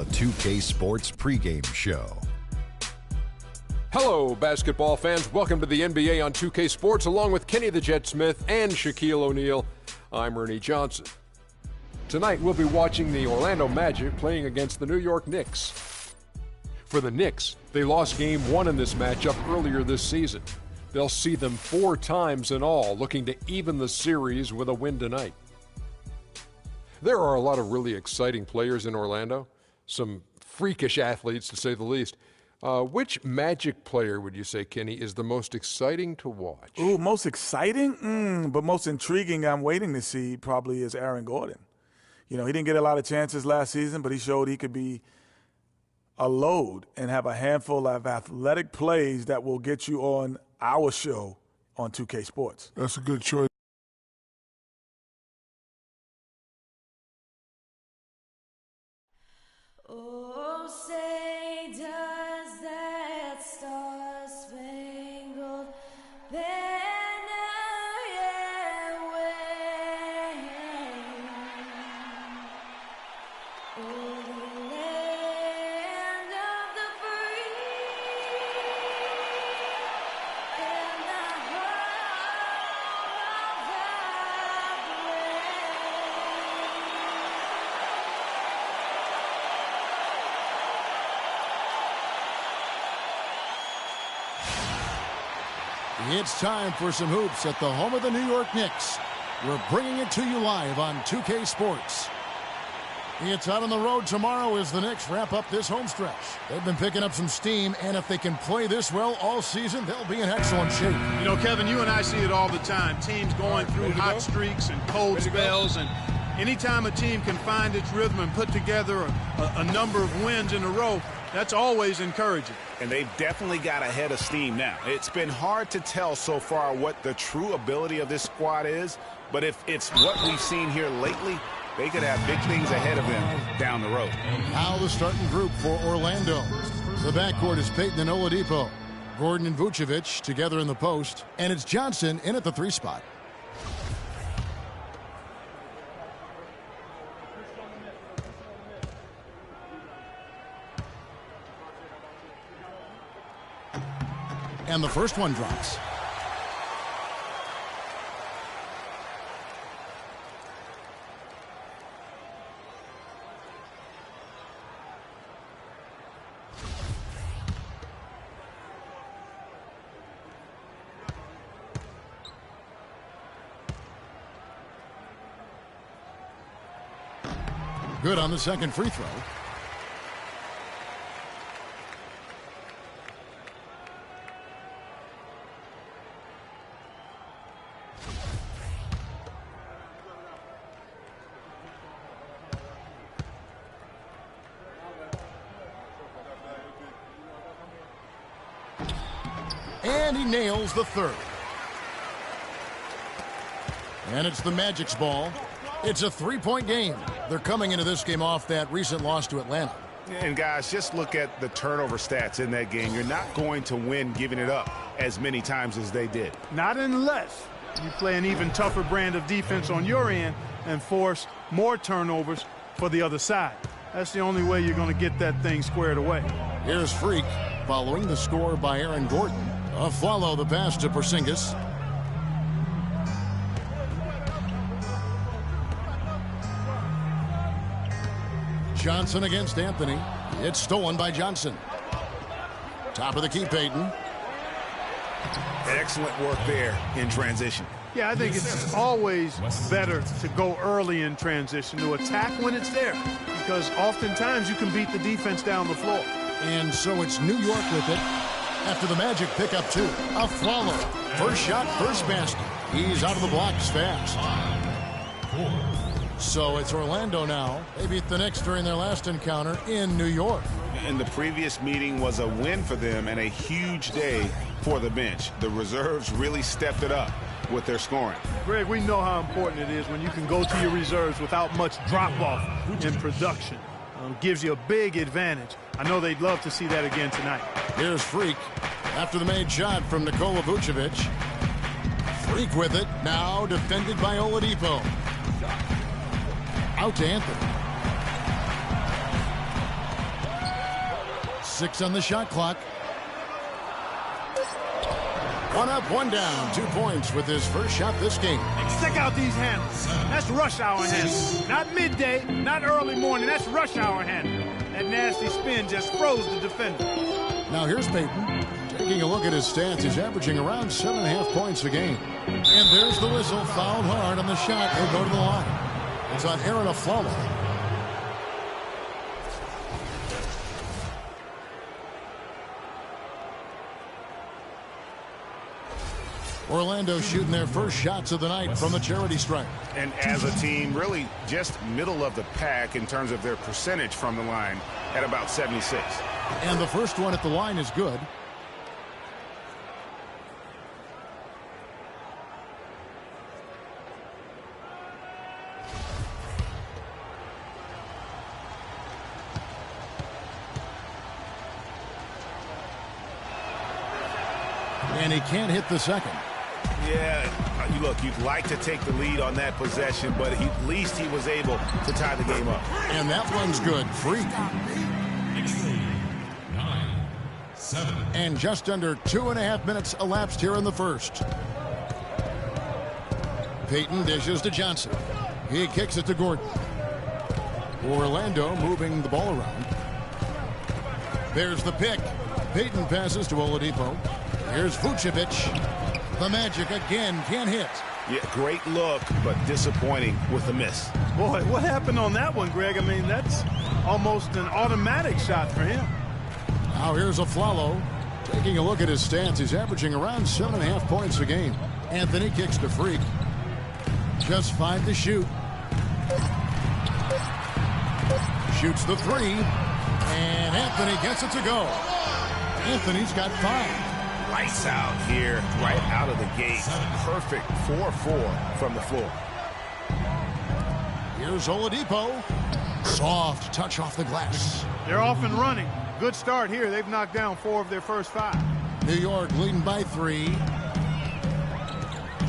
the 2K Sports pregame show. Hello, basketball fans. Welcome to the NBA on 2K Sports, along with Kenny the Jet Smith and Shaquille O'Neal. I'm Ernie Johnson. Tonight, we'll be watching the Orlando Magic playing against the New York Knicks. For the Knicks, they lost Game 1 in this matchup earlier this season. They'll see them 4 times in all, looking to even the series with a win tonight. There are a lot of really exciting players in Orlando, some freakish athletes to say the least. Which Magic player would you say, Kenny, is the most exciting to watch? Ooh, most exciting? But most intriguing I'm waiting to see probably is Aaron Gordon. You know, he didn't get a lot of chances last season, but he showed he could be a load and have a handful of athletic plays that will get you on our show on 2K Sports. That's a good choice. Oh, say does that star-spangled banner yet wave o'er the land of the free and the home of the brave. It's time for some hoops at the home of the New York Knicks. We're bringing it to you live on 2K Sports. It's out on the road tomorrow as the Knicks wrap up this home stretch. They've been picking up some steam, and if they can play this well all season, they'll be in excellent shape. You know, Kevin, you and I see it all the time. Teams going through hot streaks and cold spells, and anytime a team can find its rhythm and put together a number of wins in a row, that's always encouraging. And they've definitely got a head of steam now. It's been hard to tell so far what the true ability of this squad is, but if it's what we've seen here lately, they could have big things ahead of them down the road. Now the starting group for Orlando. The backcourt is Payton and Oladipo. Gordon and Vucevic together in the post, and it's Johnson in at the 3 spot. And the first one drops. Good on the second free throw. And he nails the third. And it's the Magic's ball. It's a 3-point game. They're coming into this game off that recent loss to Atlanta. And guys, just look at the turnover stats in that game. You're not going to win giving it up as many times as they did. Not unless you play an even tougher brand of defense on your end and force more turnovers for the other side. That's the only way you're going to get that thing squared away. Here's Freak following the score by Aaron Gordon. Follow the pass to Porzingis. Johnson against Anthony. It's stolen by Johnson. Top of the key, Payton. Excellent work there in transition. Yeah, I think it's always better to go early in transition, to attack when it's there, because oftentimes you can beat the defense down the floor. And so it's New York with it after the Magic pick up 2. Afflalo. First shot, first basket. He's out of the blocks fast. So it's Orlando now. They beat the Knicks during their last encounter in New York. And the previous meeting was a win for them and a huge day for the bench. The reserves really stepped it up with their scoring. Greg, we know how important it is when you can go to your reserves without much drop-off in production. Gives you a big advantage. I know they'd love to see that again tonight. Here's Freak after the made shot from Nikola Vucevic. Freak with it, now defended by Oladipo. Out to Anthony. 6 on the shot clock. 1 up, 1 down. 2 points with his first shot this game. Check out these handles. That's rush hour handles. Not midday, not early morning. That's rush hour handle. That nasty spin just froze the defender. Now here's Payton. Taking a look at his stats, he's averaging around 7.5 points a game. And there's the whistle. Fouled hard on the shot. He'll go to the line. It's on Aaron Aflalo. Orlando shooting their first shots of the night from the charity stripe. And as a team, really just middle of the pack in terms of their percentage from the line at about 76. And the first one at the line is good. And he can't hit the second. Yeah, look, you'd like to take the lead on that possession, but at least he was able to tie the game up. And that one's good. Free. 9, 7. And just under 2.5 minutes elapsed here in the first. Payton dishes to Johnson. He kicks it to Gordon. Orlando moving the ball around. There's the pick. Payton passes to Oladipo. Here's Vucevic. The Magic again can't hit. Yeah, great look, but disappointing with the miss. Boy, what happened on that one, Greg? I mean, that's almost an automatic shot for him. Now here's Aflalo. Taking a look at his stats, he's averaging around 7.5 points a game. Anthony kicks to Freak. Just 5 to shoot. Shoots the 3. And Anthony gets it to go. Anthony's got 5. Lights out here, right out of the gate. Perfect 4-4 from the floor. Here's Oladipo. Soft touch off the glass. They're off and running. Good start here. They've knocked down 4 of their first 5. New York leading by 3.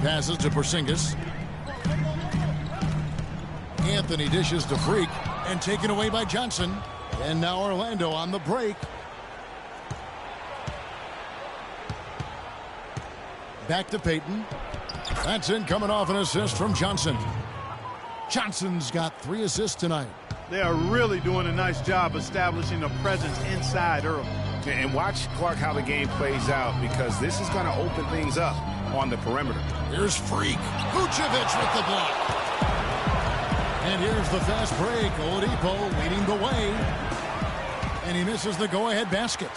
Passes to Porzingis. Anthony dishes to Freak and taken away by Johnson. And now Orlando on the break. Back to Payton. That's in, coming off an assist from Johnson. Johnson's got 3 assists tonight. They are really doing a nice job establishing a presence inside early. And watch, Clark, how the game plays out, because this is going to open things up on the perimeter. Here's Freak. Vucevic with the block. And here's the fast break. Oladipo leading the way. And he misses the go-ahead basket.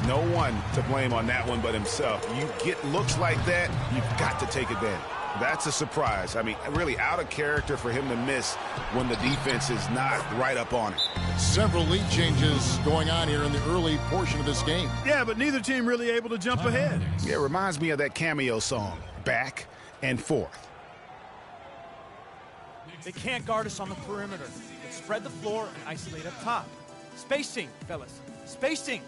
No one to blame on that one but himself. You get looks like that, you've got to take advantage. That's a surprise. I mean, really out of character for him to miss when the defense is not right up on it. Several lead changes going on here in the early portion of this game. Yeah, but neither team really able to jump ahead. Yeah, it reminds me of that cameo song, Back and Forth. They can't guard us on the perimeter. Let's spread the floor and isolate up top. Spacing, fellas. Spacing.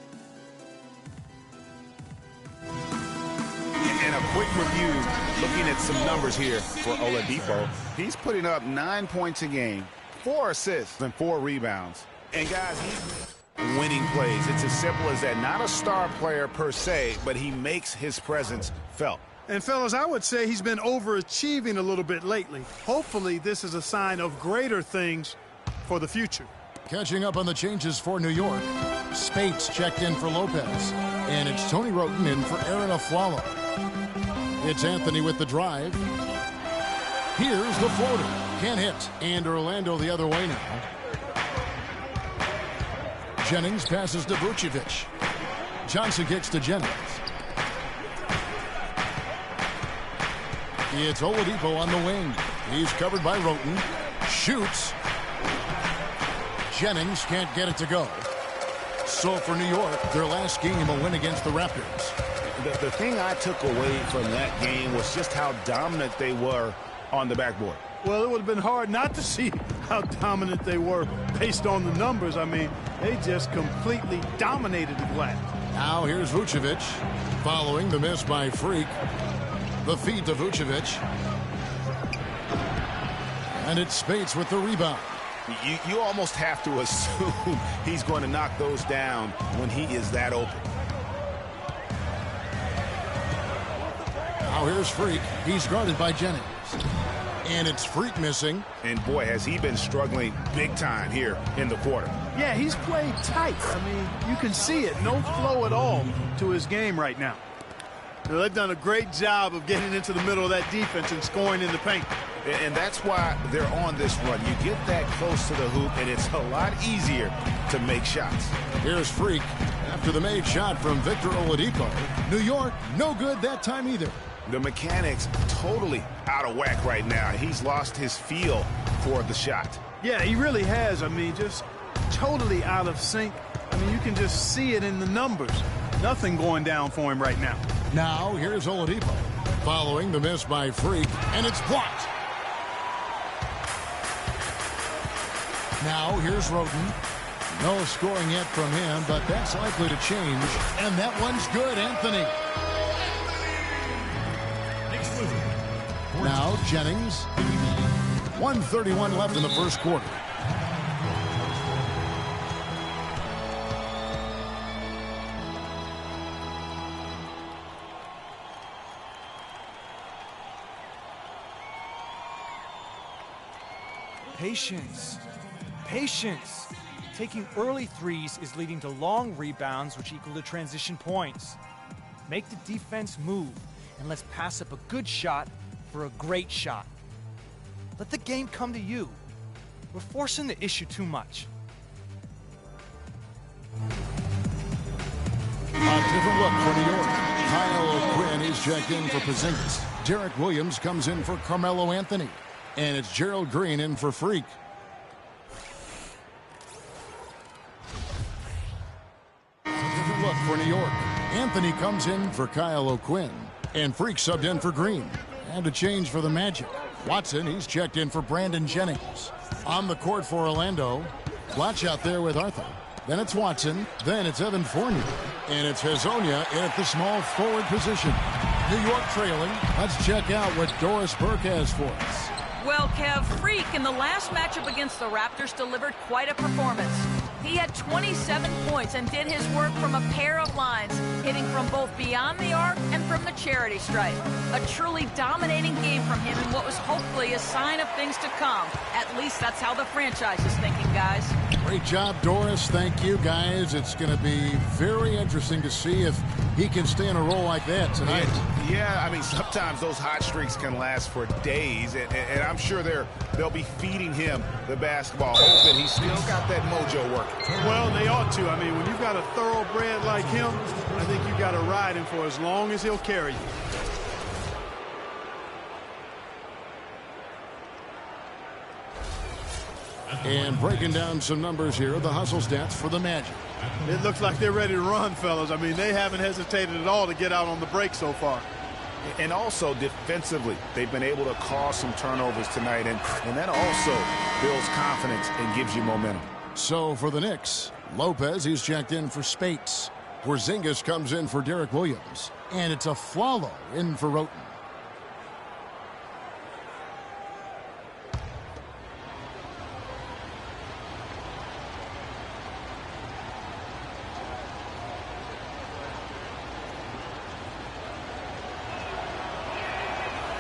And a quick review, looking at some numbers here for Oladipo. He's putting up 9 points a game, 4 assists, and 4 rebounds. And guys, he's winning plays. It's as simple as that. Not a star player per se, but he makes his presence felt. And fellas, I would say he's been overachieving a little bit lately. Hopefully this is a sign of greater things for the future. Catching up on the changes for New York. Spates checked in for Lopez. And it's Tony Roten in for Aaron Aflalo. It's Anthony with the drive. Here's the floater. Can't hit. And Orlando the other way now. Jennings passes to Vucevic. Johnson kicks to Jennings. It's Oladipo on the wing. He's covered by Roten. Shoots. Jennings can't get it to go. So for New York, their last game, a win against the Raptors. The thing I took away from that game was just how dominant they were on the backboard. Well, it would have been hard not to see how dominant they were based on the numbers. I mean, they just completely dominated the glass. Now here's Vucevic following the miss by Freak. The feed to Vucevic. And it's Spates with the rebound. You almost have to assume he's going to knock those down when he is that open. Now here's Freak. He's guarded by Jennings. And it's Freak missing. And boy, has he been struggling big time here in the quarter. Yeah, he's played tight. I mean, you can see it. No flow at all to his game right now. They've done a great job of getting into the middle of that defense and scoring in the paint. And that's why they're on this run. You get that close to the hoop, and it's a lot easier to make shots. Here's Freak. After the made shot from Victor Oladipo. New York, no good that time either. The mechanics totally out of whack right now. He's lost his feel for the shot. Yeah, he really has. I mean, just totally out of sync. I mean, you can just see it in the numbers. Nothing going down for him right now. Now, here's Oladipo. Following the miss by Freak, and it's blocked. Now, here's Roten. No scoring yet from him, but that's likely to change. And that one's good, Anthony. Now, Jennings. 1:31 left in the first quarter. Patience. Patience. Taking early threes is leading to long rebounds, which equal to transition points. Make the defense move, and let's pass up a good shot for a great shot. Let the game come to you. We're forcing the issue too much. A different look for New York. Kyle O'Quinn is checked in for Porzingis. Derek Williams comes in for Carmelo Anthony. And it's Gerald Green in for Freak. A different look for New York. Anthony comes in for Kyle O'Quinn. And Freak subbed in for Green. And a change for the Magic. Watson, he's checked in for Brandon Jennings. On the court for Orlando. Watch out there with Arthur. Then it's Watson. Then it's Evan Fournier. And it's Hazonia in at the small forward position. New York trailing. Let's check out what Doris Burke has for us. Well, Kev, Freak in the last matchup against the Raptors delivered quite a performance. He had 27 points and did his work from a pair of lines, hitting from both beyond the arc and from the charity stripe. A truly dominating game from him in what was hopefully a sign of things to come. At least that's how the franchise is thinking, guys. Great job, Doris. Thank you, guys. It's going to be very interesting to see if he can stay in a role like that tonight. Yeah, I mean, sometimes those hot streaks can last for days, and I'm sure they'll be feeding him the basketball, hoping he's still got that mojo working. Well, they ought to. I mean, when you've got a thoroughbred like him, I think you've got to ride him for as long as he'll carry you. And breaking down some numbers here, the hustle stats for the Magic. It looks like they're ready to run, fellas. I mean, they haven't hesitated at all to get out on the break so far. And also defensively, they've been able to cause some turnovers tonight, and that also builds confidence and gives you momentum. So for the Knicks, Lopez, he's checked in for Spates. Porzingis comes in for Derek Williams. And it's a Flalo in for Roten.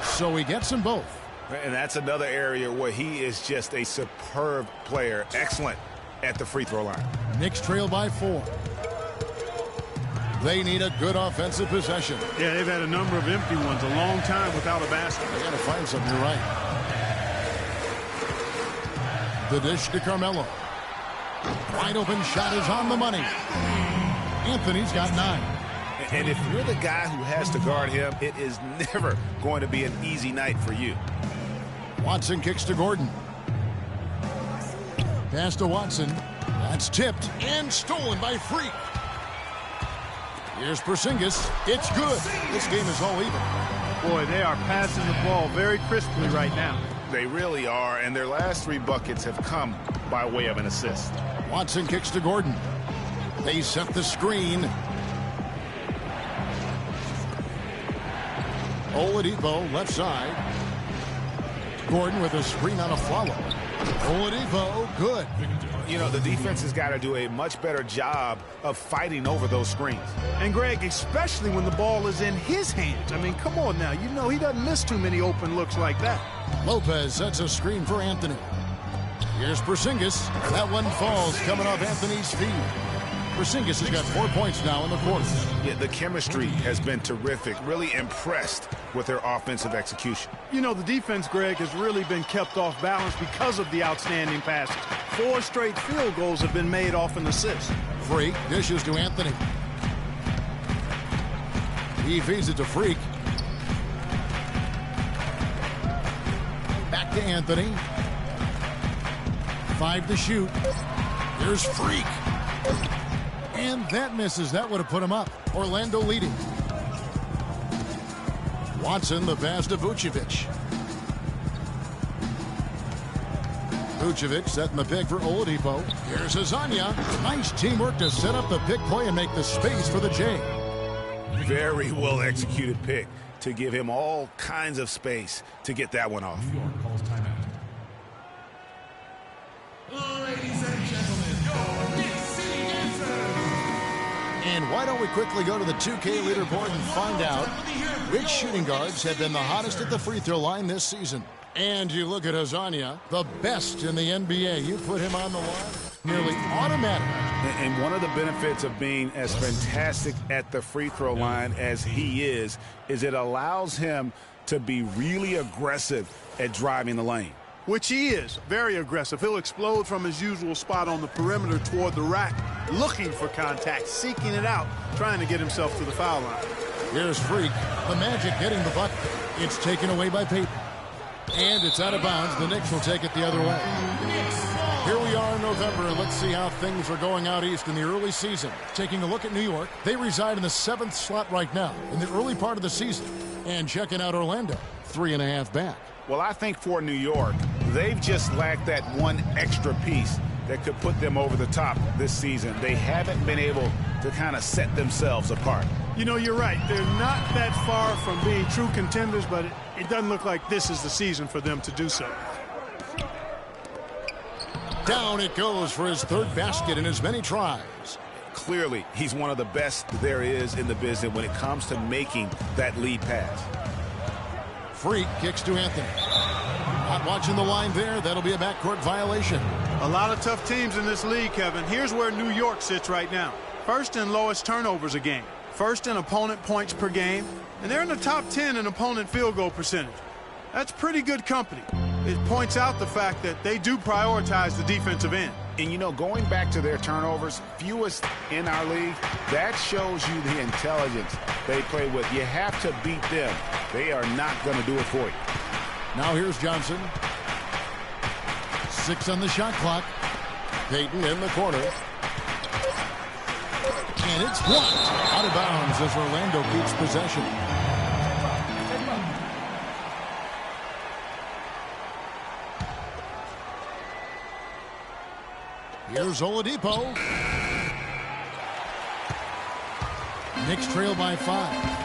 So he gets them both. And that's another area where he is just a superb player. Excellent at the free throw line. Knicks trail by 4. They need a good offensive possession. Yeah, they've had a number of empty ones, a long time without a basket. They got to find something, you're right. The dish to Carmelo. Wide open shot is on the money. Anthony's got 9. And if you're the guy who has to guard him, it is never going to be an easy night for you. Watson kicks to Gordon. Pass to Watson. That's tipped and stolen by Freak. Here's Porzingis. It's good. This game is all even. Boy, they are passing the ball very crisply right now. They really are, and their last 3 buckets have come by way of an assist. Watson kicks to Gordon. They set the screen. Oladipo left side. Gordon with a screen on a follow. Oladipo, good. You know, the defense has got to do a much better job of fighting over those screens. And Greg, especially when the ball is in his hands. I mean, come on now. You know he doesn't miss too many open looks like that. Lopez sets a screen for Anthony. Here's Porzingis. That one falls coming off Anthony's feet. Porzingis has got 4 points now in the quarter. Yeah, the chemistry has been terrific. Really impressed with their offensive execution. You know, the defense, Greg, has really been kept off balance because of the outstanding passes. 4 straight field goals have been made off an assist. Freak dishes to Anthony. He feeds it to Freak. Back to Anthony. 5 to shoot. Here's Freak. And that misses. That would have put him up. Orlando leading. Watson, the pass to Vucevic. Vucevic setting the pick for Oladipo. Here's Azania. Nice teamwork to set up the pick play and make the space for the J. Very well executed pick to give him all kinds of space to get that one off. New York calls timeout. Ladies and gentlemen, your Knicks City Dancers. And why don't we quickly go to the 2K leaderboard and find out which shooting guards have been the hottest at the free throw line this season. And you look at Azania, the best in the NBA. You put him on the line, nearly automatic. And one of the benefits of being as fantastic at the free throw line as he is it allows him to be really aggressive at driving the lane. Which he is, very aggressive. He'll explode from his usual spot on the perimeter toward the rack, looking for contact, seeking it out, trying to get himself to the foul line. Here's Freak, the Magic getting the bucket. It's taken away by Payton. And it's out of bounds. The Knicks will take it the other way. Here we are in November, and let's see how things are going out east in the early season. Taking a look at New York, they reside in the 7th slot right now in the early part of the season. And checking out Orlando, 3.5 back. Well, I think for New York, they've just lacked that one extra piece that could put them over the top this season. They haven't been able to kind of set themselves apart. You know, you're right. They're not that far from being true contenders, but it doesn't look like this is the season for them to do so. Down it goes for his 3rd basket in as many tries. Clearly, he's one of the best there is in the business when it comes to making that lead pass. Freak kicks to Anthony. Not watching the line there. That'll be a backcourt violation. A lot of tough teams in this league, Kevin. Here's where New York sits right now. First in lowest turnovers a game. First in opponent points per game. And they're in the top 10 in opponent field goal percentage. That's pretty good company. It points out the fact that they do prioritize the defensive end. And, you know, going back to their turnovers, fewest in our league, that shows you the intelligence they play with. You have to beat them. They are not going to do it for you. Now here's Johnson. 6 on the shot clock. Payton in the corner. And it's blocked. Out of bounds as Orlando keeps possession. Here's Oladipo. Knicks trail by 5.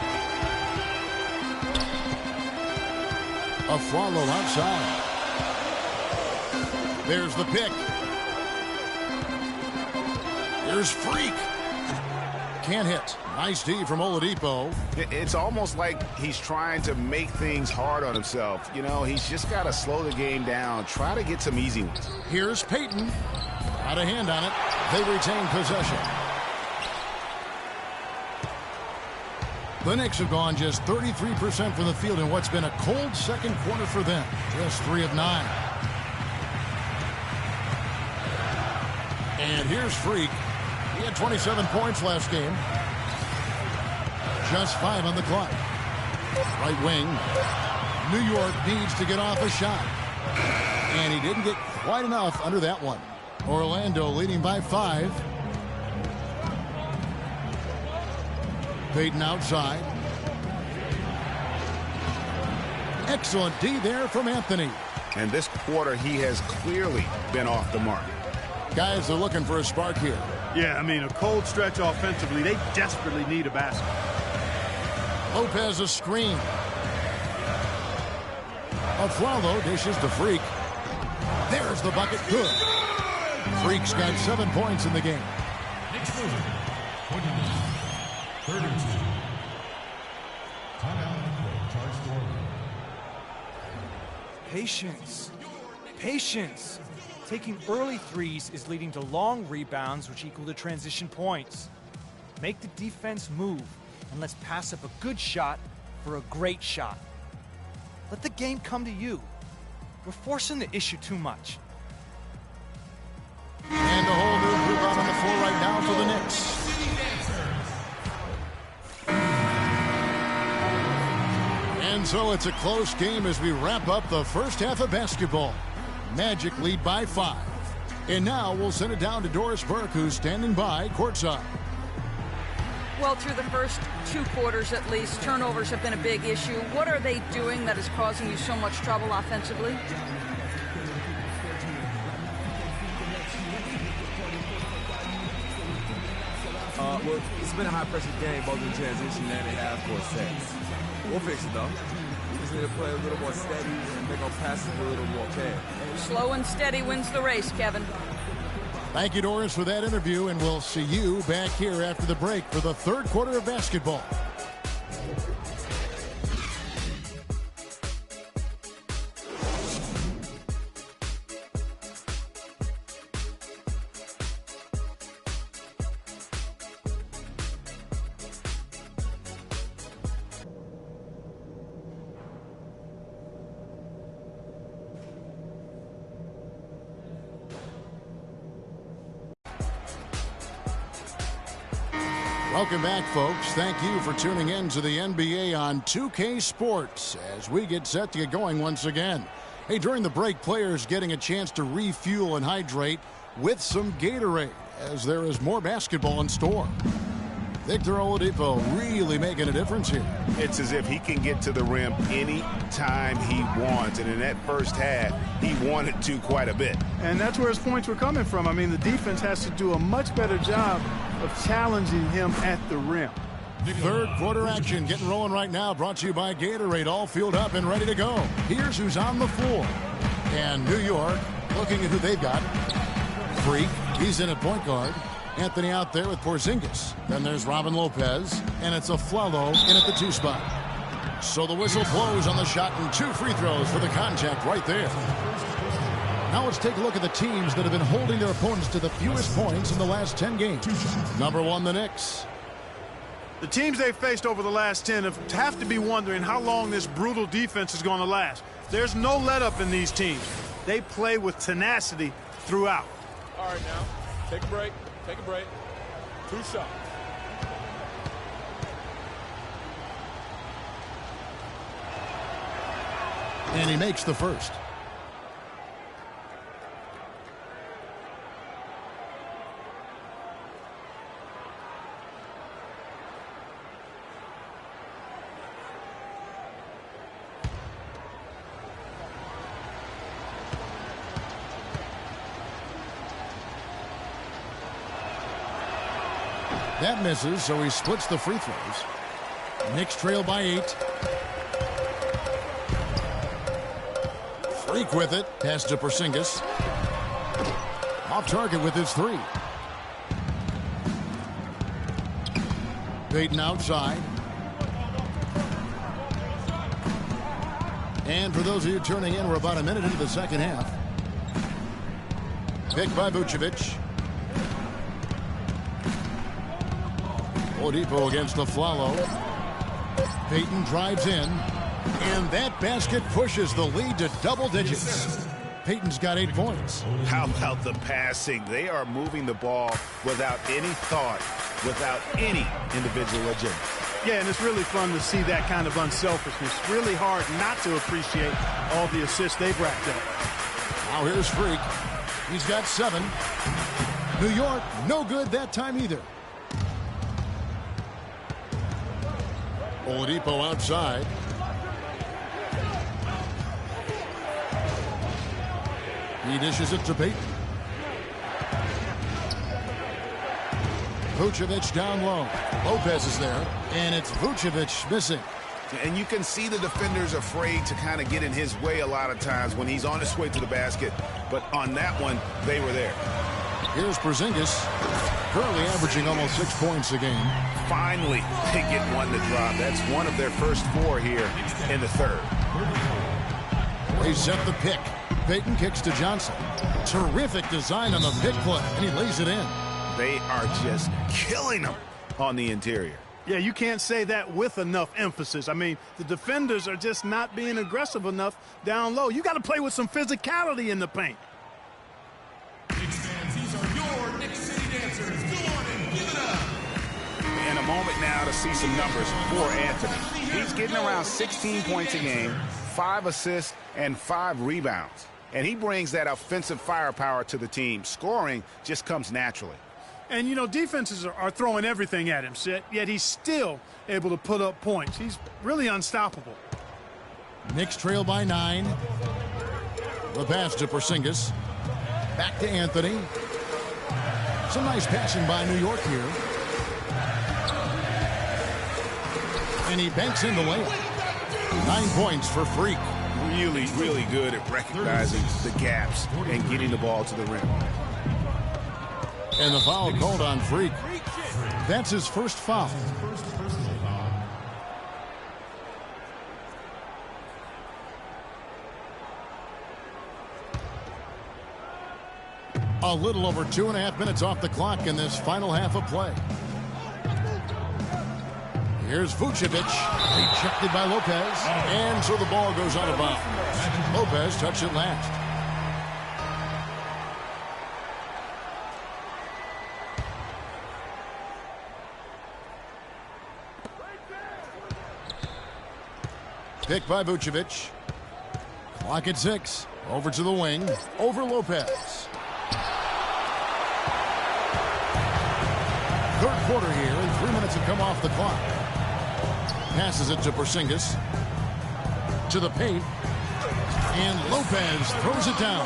A follow outside. There's the pick. Here's Freak. Can't hit. Nice D from Oladipo. It's almost like he's trying to make things hard on himself. You know, he's just got to slow the game down. Try to get some easy ones. Here's Payton. Out of hand on it. They retain possession. The Knicks have gone just 33% from the field in what's been a cold second quarter for them. Just 3 of 9. And here's Freak. He had 27 points last game. Just 5 on the clock. Right wing. New York needs to get off a shot. And he didn't get quite enough under that one. Orlando leading by 5. Payton outside. Excellent D there from Anthony. And this quarter, he has clearly been off the mark. Guys are looking for a spark here. Yeah, I mean, a cold stretch offensively. They desperately need a basket. Lopez a screen. Aflalo dishes to Freak. There's the bucket. Good. Freak's got 7 points in the game. Knicks moving. 29. 32. Timeout on the court. Charge to Orlando. Patience. Patience. Taking early threes is leading to long rebounds, which equal to transition points. Make the defense move, and let's pass up a good shot for a great shot. Let the game come to you. We're forcing the issue too much. And a whole new group out on the floor right now for the Knicks. And so it's a close game as we wrap up the first half of basketball. Magic lead by 5. And now we'll send it down to Doris Burke, who's standing by courtside. Well, through the first 2 quarters at least, turnovers have been a big issue. What are they doing that is causing you so much trouble offensively? Well, it's been a high-pressure game, both in transition and in half-court sets. We'll fix it, though. We just need to play a little more steady and make our passes a little more fair. Slow and steady wins the race, Kevin. Thank you, Doris, for that interview, and we'll see you back here after the break for the third quarter of basketball. Welcome back, folks. Thank you for tuning in to the NBA on 2K Sports as we get set to get going once again. Hey, during the break, players getting a chance to refuel and hydrate with some Gatorade as there is more basketball in store. Victor Oladipo really making a difference here. It's as if he can get to the rim any time he wants. And in that first half, he wanted to quite a bit. And that's where his points were coming from. I mean, the defense has to do a much better job of challenging him at the rim. Third quarter action getting rolling right now, brought to you by Gatorade, all fueled up and ready to go. Here's who's on the floor. And New York looking at who they've got. Freak, he's in at point guard. Anthony out there with Porzingis. Then there's Robin Lopez, and it's Afflalo in at the 2 spot. So the whistle blows on the shot, and 2 free throws for the contact right there. Now let's take a look at the teams that have been holding their opponents to the fewest points in the last 10 games. Number 1, the Knicks. The teams they've faced over the last 10 have to be wondering how long this brutal defense is going to last. There's no let-up in these teams. They play with tenacity throughout. All right, now, take a break. Take a break. 2 shots. And he makes the first. That misses, so he splits the free throws. Knicks trail by 8. Freak with it. Pass to Porzingis. Off target with his 3. Payton outside. And for those of you tuning in, we're about a minute into the second half. Picked by Vucevic. Oladipo against Afflalo. Payton drives in. And that basket pushes the lead to double digits. Payton's got 8 points. How about the passing? They are moving the ball without any thought, without any individual agenda. Yeah, and it's really fun to see that kind of unselfishness. Really hard not to appreciate all the assists they've racked up. Now here's Freak. He's got 7. New York, no good that time either. Oladipo outside. He dishes it to Payton. Vucevic down low. Lopez is there, and it's Vucevic missing. And you can see the defenders afraid to kind of get in his way a lot of times when he's on his way to the basket. But on that one, they were there. Here's Porzingis, currently averaging almost 6 points a game. Finally, they get one to drop. That's one of their first 4 here in the third. They set the pick. Payton kicks to Johnson. Terrific design on the pick play, and he lays it in. They are just killing them on the interior. Yeah, you can't say that with enough emphasis. I mean, the defenders are just not being aggressive enough down low. You got to play with some physicality in the paint. Knicks fans, these are your Knicks City dancers. Go on and give it up. And a moment now to see some numbers for Anthony. He's getting around 16 points a game, 5 assists, and 5 rebounds. And he brings that offensive firepower to the team. Scoring just comes naturally. And, you know, defenses are throwing everything at him, yet he's still able to put up points. He's really unstoppable. Knicks trail by 9. The pass to Porzingis. Back to Anthony. Some nice passing by New York here. And he banks in the layup. 9 points for Freak. Really, really good at recognizing the gaps and getting the ball to the rim. And the foul called on Freak. That's his first foul. A little over 2.5 minutes off the clock in this final half of play. Here's Vucevic, rejected by Lopez, and so the ball goes out of bounds. Lopez touched it last. Pick by Vucevic. Clock at 6. Over to the wing. Over Lopez. Third quarter here, and 3 minutes have come off the clock. Passes it to Porzingis. To the paint. And Lopez throws it down.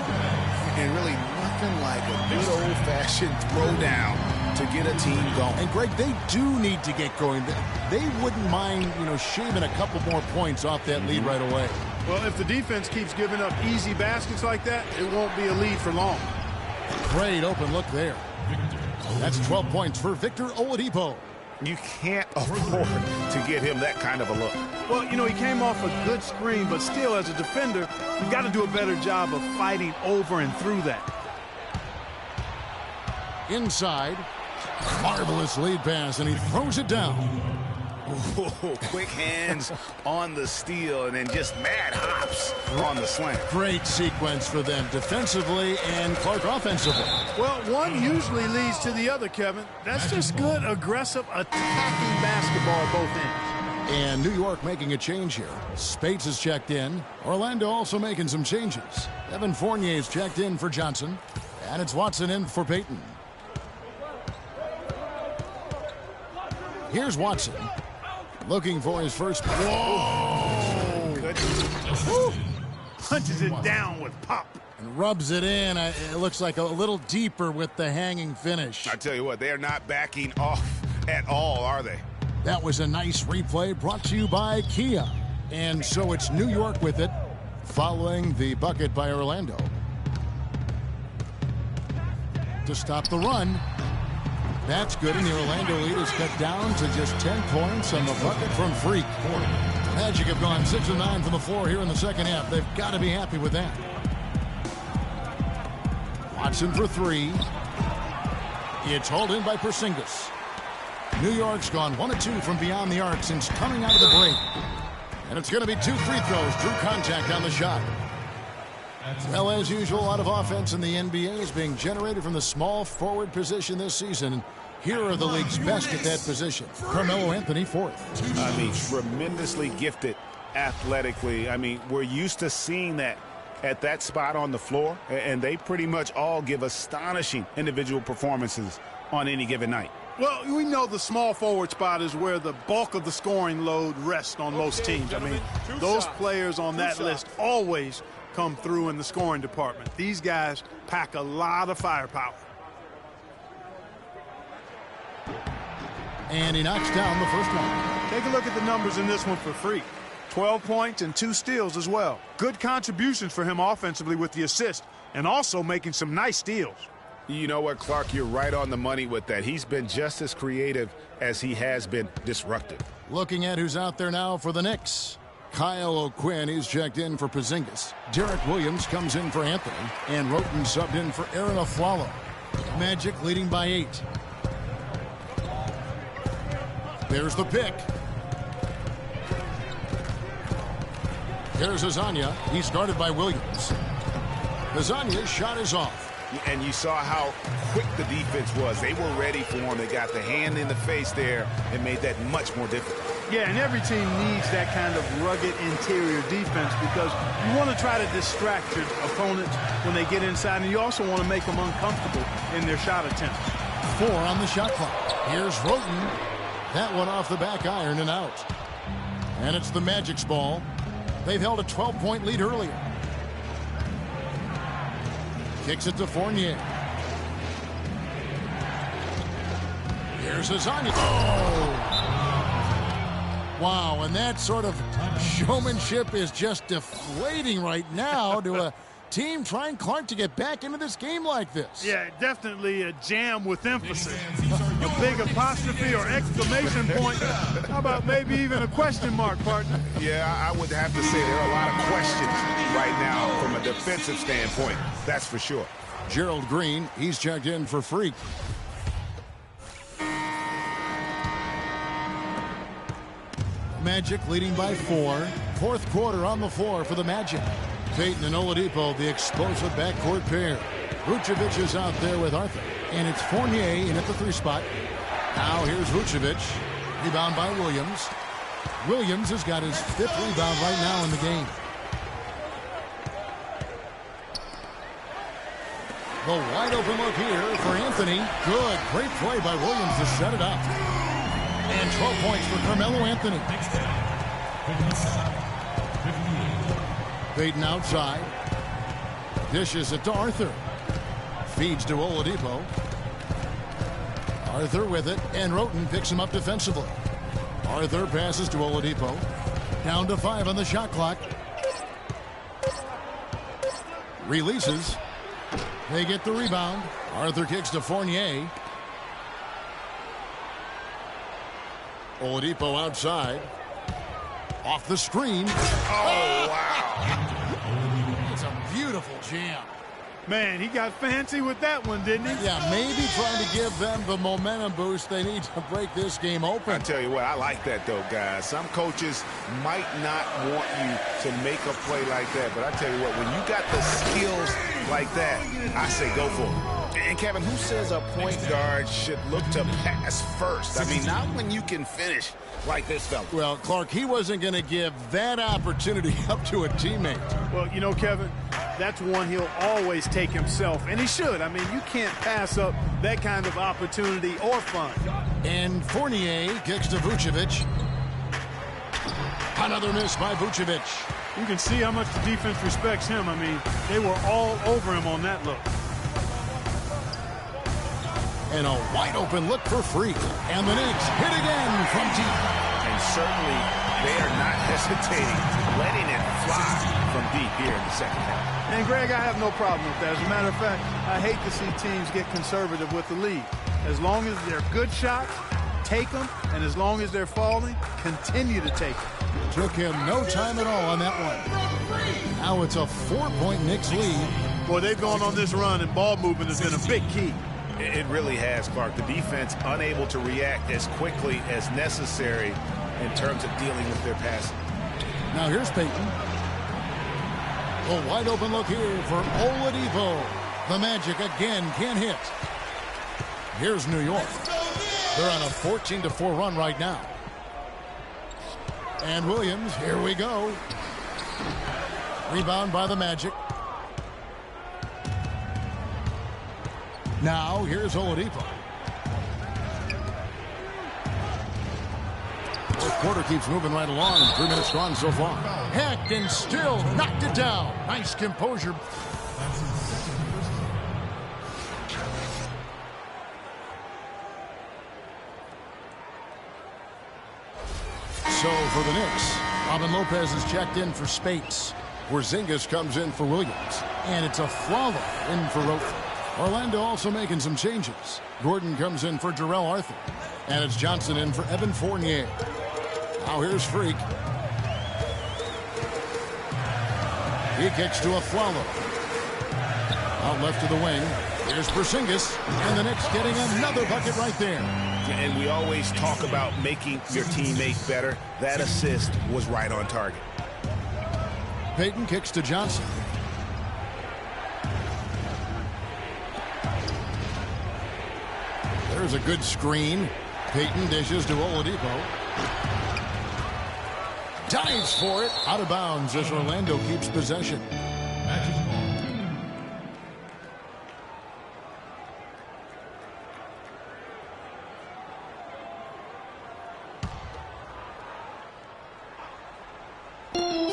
And really nothing like a good old-fashioned throwdown to get a team going. And Greg, they do need to get going. They wouldn't mind, shaving a couple more points off that lead right away. Well, if the defense keeps giving up easy baskets like that, it won't be a lead for long. Great open look there. That's 12 points for Victor Oladipo. You can't afford to get him that kind of a look. Well, he came off a good screen, but still, as a defender, you've got to do a better job of fighting over and through that. Inside. Marvelous lead pass, and he throws it down. Oh, quick hands on the steal, and then just mad hops on the slant. Great sequence for them defensively and Clark offensively. Well, one usually leads to the other, Kevin. That's just good, aggressive, attacking basketball at both ends. And New York making a change here. Spates is checked in. Orlando also making some changes. Evan Fournier is checked in for Johnson. And it's Watson in for Payton. Here's Watson. Looking for his first. Whoa! Good. Punches it down with pop. And rubs it in. It looks like a little deeper with the hanging finish. I tell you what, they are not backing off at all, are they? That was a nice replay brought to you by Kia. And so it's New York with it, following the bucket by Orlando. To stop the run. That's good, and the Orlando lead is cut down to just 10 points on the bucket from Freak. Magic have gone 6 of 9 from the floor here in the second half. They've got to be happy with that. Watson for 3. It's hauled in by Porzingis. New York's gone 1 of 2 from beyond the arc since coming out of the break. And it's going to be 2 free throws. Drew contact on the shot. Well, as usual, a lot of offense in the NBA is being generated from the small forward position this season. Here are the league's best at that position. Carmelo Anthony, 4th. I mean, tremendously gifted athletically. I mean, we're used to seeing that at that spot on the floor, and they pretty much all give astonishing individual performances on any given night. Well, we know the small forward spot is where the bulk of the scoring load rests on most teams. I mean, those players on that list always come through in the scoring department. These guys pack a lot of firepower. And he knocks down the first one. Take a look at the numbers in this one for Freak. 12 points and 2 steals as well. Good contributions for him offensively with the assist and also making some nice steals. You know what, Clark? You're right on the money with that. He's been just as creative as he has been disruptive. Looking at who's out there now for the Knicks. Kyle O'Quinn, he's checked in for Porzingis. Derek Williams comes in for Anthony. And Roten subbed in for Aaron Aflalo. Magic leading by 8. There's the pick. Here's Azania. He's guarded by Williams. Azania's shot is off. And you saw how quick the defense was. They were ready for him. They got the hand in the face there and made that much more difficult. Yeah, and every team needs that kind of rugged interior defense because you want to try to distract your opponents when they get inside, and you also want to make them uncomfortable in their shot attempts. 4 on the shot clock. Here's Roten. That one off the back iron and out. And it's the Magic's ball. They've held a 12-point lead earlier. Kicks it to Fournier. Here's Azania. Oh! Wow, and that sort of showmanship is just deflating right now to a team trying, Clark, to get back into this game like this. Yeah, definitely a jam with emphasis. A big apostrophe or exclamation point. How about maybe even a question mark, partner? Yeah, I would have to say there are a lot of questions right now from a defensive standpoint. That's for sure. Gerald Green, he's checked in for Freak. Magic leading by 4. Fourth quarter on the floor for the Magic. Payton and Oladipo, the explosive backcourt pair. Vucevic is out there with Arthur. And it's Fournier in at the 3 spot. Now here's Vucevic. Rebound by Williams. Williams has got his 5th rebound right now in the game. The wide open look here for Anthony. Good. Great play by Williams to set it up. And 12 points for Carmelo Anthony. Payton outside. Dishes it to Arthur. Feeds to Oladipo. Arthur with it, and Roten picks him up defensively. Arthur passes to Oladipo. Down to 5 on the shot clock. Releases. They get the rebound. Arthur kicks to Fournier. Oladipo outside. Off the screen. Oh, wow. It's a beautiful jam. Man, he got fancy with that one, didn't he? Yeah, maybe trying to give them the momentum boost they need to break this game open. I tell you what, I like that, though, guys. Some coaches might not want you to make a play like that, but I tell you what, when you got the skills like that, I say go for it. And, Kevin, who says a point guard should look to pass first? I mean, not when you can finish like this fella. Well, Clark, he wasn't going to give that opportunity up to a teammate. Well, you know, Kevin, that's one he'll always take himself, and he should. I mean, you can't pass up that kind of opportunity or fun. And Fournier kicks to Vucevic. Another miss by Vucevic. You can see how much the defense respects him. I mean, they were all over him on that look. And a wide open look for Freak. And the Knicks hit again from deep. And certainly they are not hesitating, letting it fly from deep here in the second half. And, Greg, I have no problem with that. As a matter of fact, I hate to see teams get conservative with the lead. As long as they're good shots, take them. And as long as they're falling, continue to take them. Took him no time at all on that one. Now it's a 4-point Knicks lead. Boy, they've gone on this run, and ball movement has been a big key. It really has, Clark. The defense unable to react as quickly as necessary in terms of dealing with their passing. Now here's Payton. A wide open look here for Oladipo. The Magic again can't hit. Here's New York. They're on a 14-4 run right now. And Williams, here we go. Rebound by the Magic. Now, here's Oladipo. Fourth quarter keeps moving right along. 3 minutes gone so far. Heck, and still knocked it down. Nice composure. So for the Knicks, Robin Lopez is checked in for Spates. Porzingis comes in for Williams. And it's a Flalo in for Rofer. Orlando also making some changes. Gordon comes in for Jarrell Arthur. And it's Johnson in for Evan Fournier. Now here's Freak. He kicks to a Flalo. Out left to the wing. Here's Porzingis. And the Knicks getting another bucket right there. And we always talk about making your teammate better. That assist was right on target. Payton kicks to Johnson. There's a good screen. Payton dishes to Oladipo. Dives for it. Out of bounds as Orlando keeps possession. Match is called.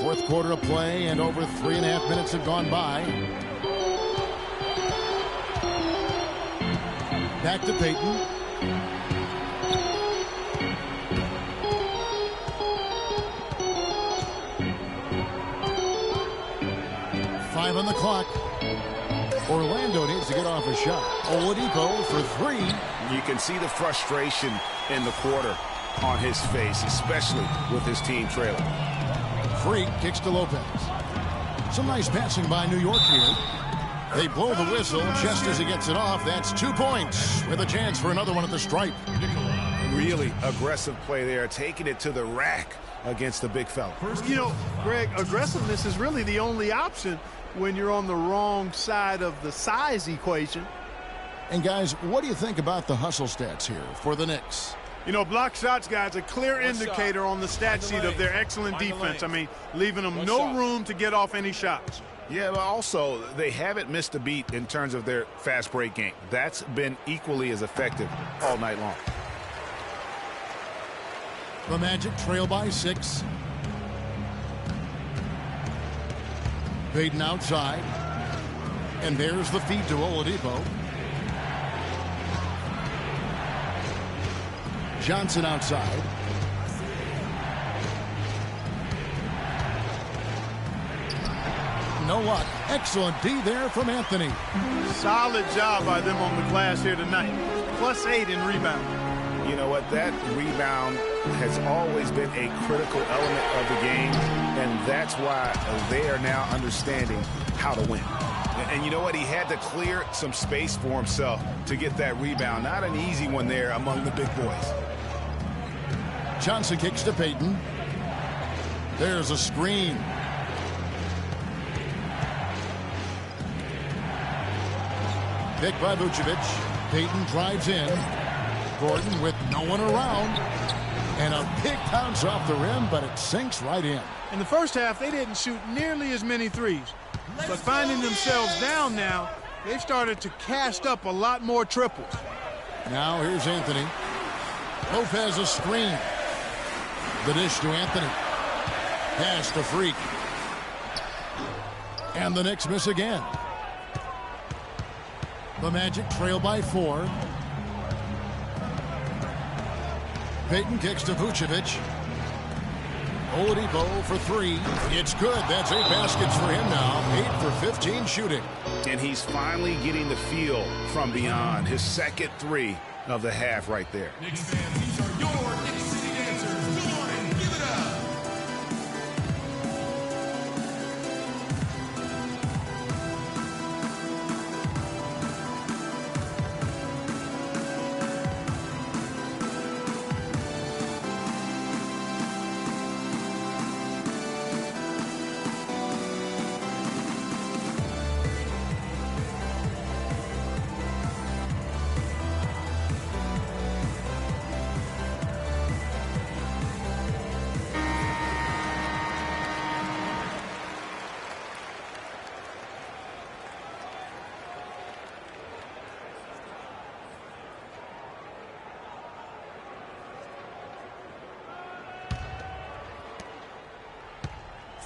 Fourth quarter of play, and over 3.5 minutes have gone by. Back to Payton. Five on the clock. Orlando needs to get off a shot. Oladipo for three. You can see the frustration in the quarter on his face, especially with his team trailing. Freak kicks to Lopez. Some nice passing by New York here. They blow the whistle just as he gets it off. That's 2 points with a chance for another one at the stripe. Really aggressive play there, taking it to the rack against the big fella. You know, Greg, aggressiveness is really the only option when you're on the wrong side of the size equation. And guys, what do you think about the hustle stats here for the Knicks? You know, block shots, guys, a clear indicator on the stat sheet of their excellent defense. I mean, leaving them no room to get off any shots. Yeah, but also, they haven't missed a beat in terms of their fast break game. That's been equally as effective all night long. The Magic trail by 6. Payton outside. And there's the feed to Oladipo. Johnson outside. No luck. Excellent D there from Anthony. Solid job by them on the glass here tonight. +8 in rebound. You know what? That rebound has always been a critical element of the game, and that's why they are now understanding how to win. And you know what? He had to clear some space for himself to get that rebound. Not an easy one there among the big boys. Johnson kicks to Payton. There's a screen. Picked by Vucevic. Payton drives in. Gordon with no one around. And a big bounce off the rim, but it sinks right in. In the first half, they didn't shoot nearly as many threes. But finding themselves down now, they've started to cast up a lot more triples. Now here's Anthony. Lopez a screen. The dish to Anthony. Pass to Freak. And the Knicks miss again. The Magic trail by 4. Payton kicks to Vucevic. Oladipo for 3. It's good. That's 8 baskets for him now. 8 for 15 shooting. And he's finally getting the feel from beyond. His second 3 of the half right there. Knicks fans, these are your Knicks City Dancers. Come on and give it up.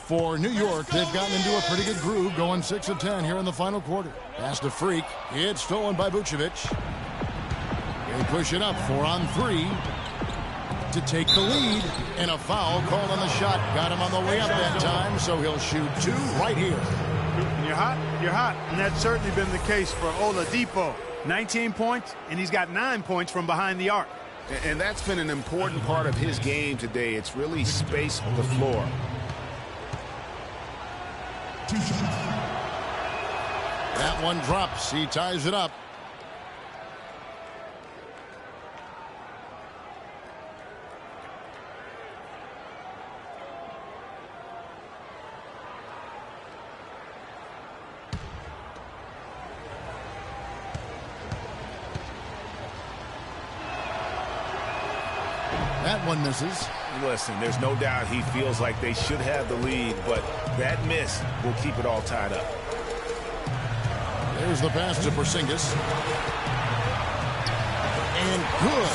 For New York, they've gotten into a pretty good groove, going 6 of 10 here in the final quarter. Pass to Freak. It's stolen by Vucevic. They push it up. 4 on 3. to take the lead. And a foul called on the shot. Got him on the way up that time, so he'll shoot 2 right here. When you're hot, you're hot. And that's certainly been the case for Oladipo. 19 points, and he's got 9 points from behind the arc. And that's been an important part of his game today. It's really spaced the floor. That one drops. He ties it up. That one misses. Listen, there's no doubt he feels like they should have the lead, but that miss will keep it all tied up. There's the pass to Porzingis. And good,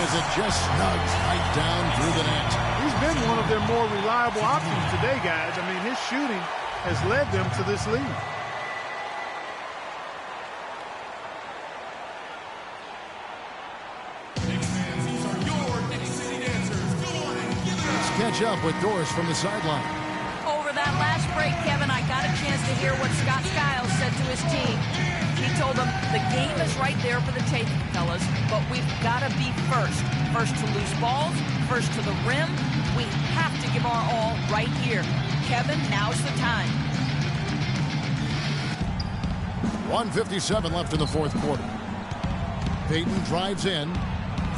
as it just snugs right down through the net. He's been one of their more reliable options today, guys. I mean, his shooting has led them to this lead. Catch up with Doris from the sideline. Over that last break, Kevin, I got a chance to hear what Scott Skiles said to his team. He told them the game is right there for the taking, fellas, but we've got to be first. First to lose balls, first to the rim. We have to give our all right here. Kevin, now's the time. 1:57 left in the fourth quarter. Payton drives in.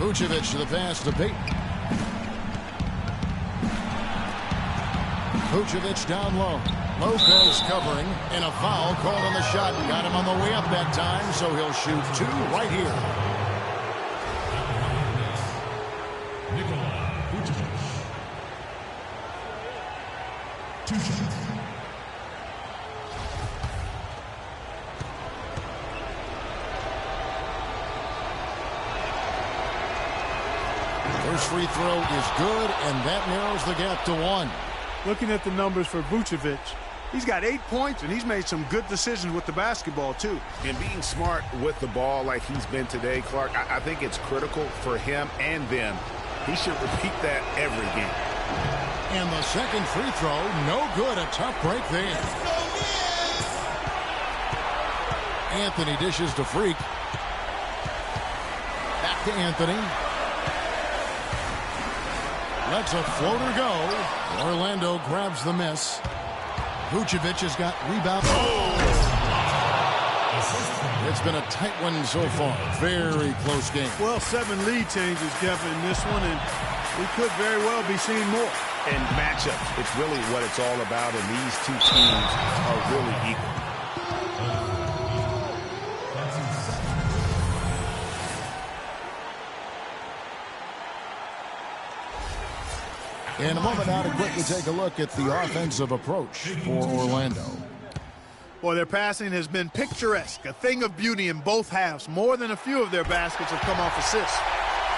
Vucevic to the pass to Payton. Vucevic down low. Lopez covering, and a foul called on the shot. Got him on the way up that time, so he'll shoot 2 right here. First free throw is good, and that narrows the gap to 1. Looking at the numbers for Vucevic, he's got 8 points, and he's made some good decisions with the basketball, too. And being smart with the ball like he's been today, Clark, I think it's critical for him and them. He should repeat that every game. And the second free throw, no good. A tough break there. Anthony dishes to Freak. Back to Anthony. Lets a floater go. Orlando grabs the miss. Vucevic has got rebound. Oh! It's been a tight one so far. Very close game. Well, 7 lead changes, Kevin, in this one, and we could very well be seeing more. And matchups, it's really what it's all about, and these two teams are really equal. In a moment now to quickly take a look at the offensive approach for Orlando. Well, their passing has been picturesque, a thing of beauty in both halves. More than a few of their baskets have come off assists.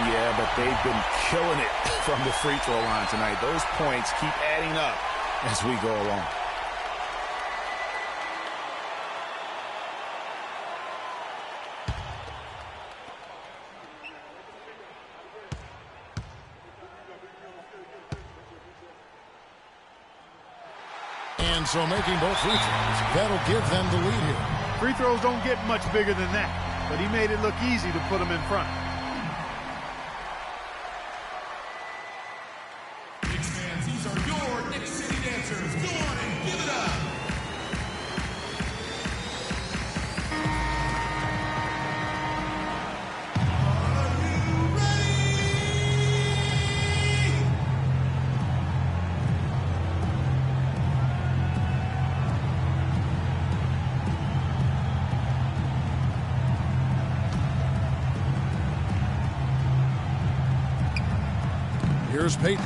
Yeah, but they've been killing it from the free throw line tonight. Those points keep adding up as we go along. And so making both free throws, that'll give them the lead here. Free throws don't get much bigger than that, but he made it look easy to put them in front. Knicks fans, these are your Knicks City dancers. Go on and give it up. Here's Payton.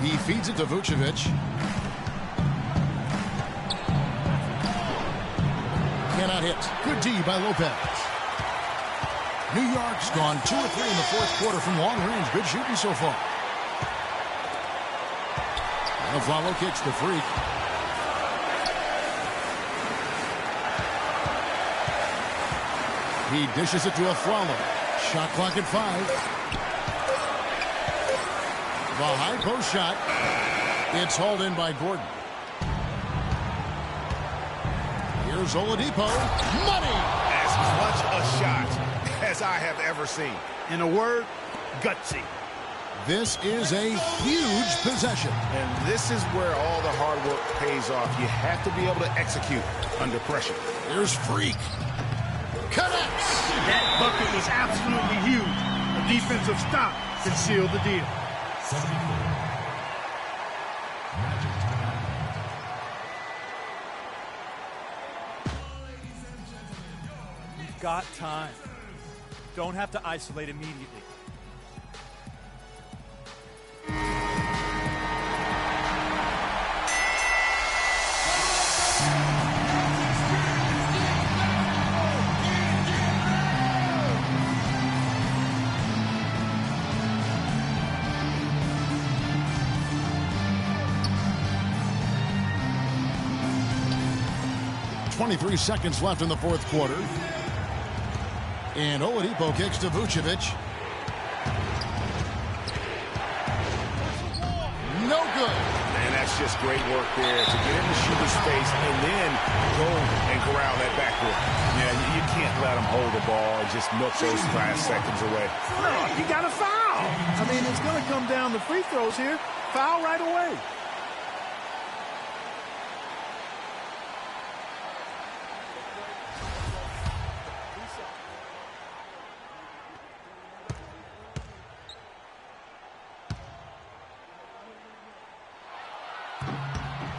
He feeds it to Vucevic. Cannot hit. Good D by Lopez. New York's gone 2 or 3 in the fourth quarter from long range. Good shooting so far. Follow kicks to Freak. He dishes it to Afflalo. Shot clock at 5. The high post shot. It's hauled in by Gordon. Here's Oladipo. Money! As clutch a shot as I have ever seen. In a word, gutsy. This is a huge possession. And this is where all the hard work pays off. You have to be able to execute under pressure. Here's Freak. Connects! That bucket was absolutely huge. A defensive stop can seal the deal. 74. Magic time. We've got time. Don't have to isolate immediately. .23 seconds left in the fourth quarter. And Oladipo kicks to Vucevic. No good. And that's just great work there to get in the shooter's face and then go and corral that backcourt. Yeah, you can't let him hold the ball and just milk those 5 seconds away. No, he got a foul. I mean, it's going to come down to free throws here. Foul right away.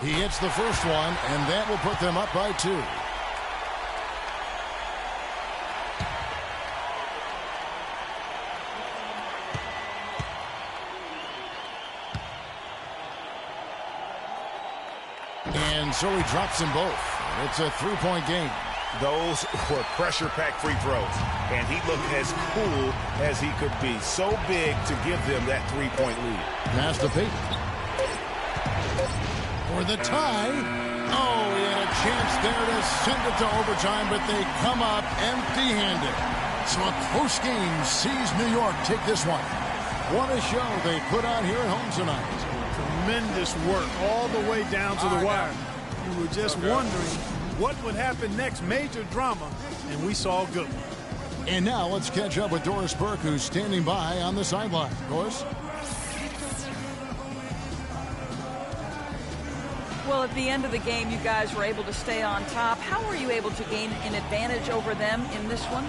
He hits the first one, and that will put them up by 2. And so he drops them both. It's a 3-point game. Those were pressure-packed free throws, and he looked as cool as he could be. So big to give them that 3-point lead. Pass to Peyton. For the tie. Oh, he had a chance there to send it to overtime, but they come up empty-handed. So a close game sees New York take this one. What a show they put on here at home tonight. Tremendous work all the way down to the wire. You were just wondering what would happen next. Major drama, and we saw a good one. And now let's catch up with Doris Burke, who's standing by on the sideline. Doris? Well, at the end of the game, you guys were able to stay on top. How were you able to gain an advantage over them in this one?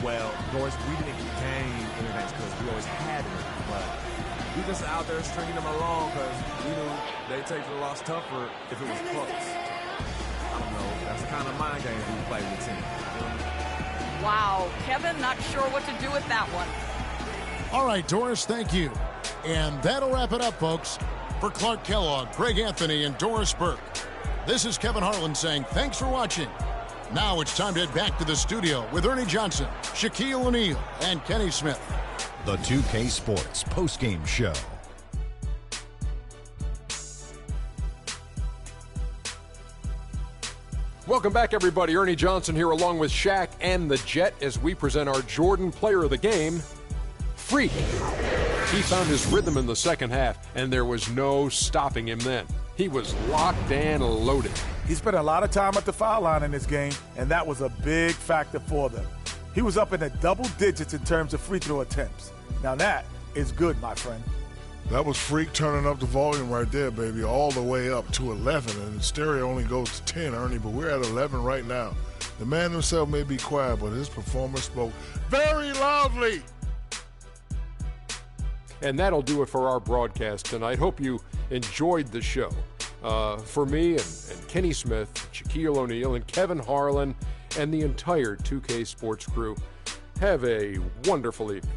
Well, Doris, we didn't gain an advantage because we always had it, but we just out there stringing them along because we knew they'd take the loss tougher if it was close. I don't know. That's the kind of mind games we play with the team. Wow, Kevin, not sure what to do with that one. All right, Doris, thank you. And that'll wrap it up, folks. For Clark Kellogg, Greg Anthony, and Doris Burke, this is Kevin Harlan saying thanks for watching. Now it's time to head back to the studio with Ernie Johnson, Shaquille O'Neal, and Kenny Smith. The 2K Sports postgame show. Welcome back, everybody. Ernie Johnson here along with Shaq and the Jet as we present our Jordan Player of the Game, Freak. He found his rhythm in the second half, and there was no stopping him then. He was locked and loaded. He spent a lot of time at the foul line in this game, and that was a big factor for them. He was up in the double digits in terms of free throw attempts. Now that is good, my friend. That was Freak turning up the volume right there, baby, all the way up to 11. And the stereo only goes to 10, Ernie, but we're at 11 right now. The man himself may be quiet, but his performance spoke very loudly. And that'll do it for our broadcast tonight. Hope you enjoyed the show. For me and Kenny Smith, Shaquille O'Neal, and Kevin Harlan, and the entire 2K Sports crew, have a wonderful evening.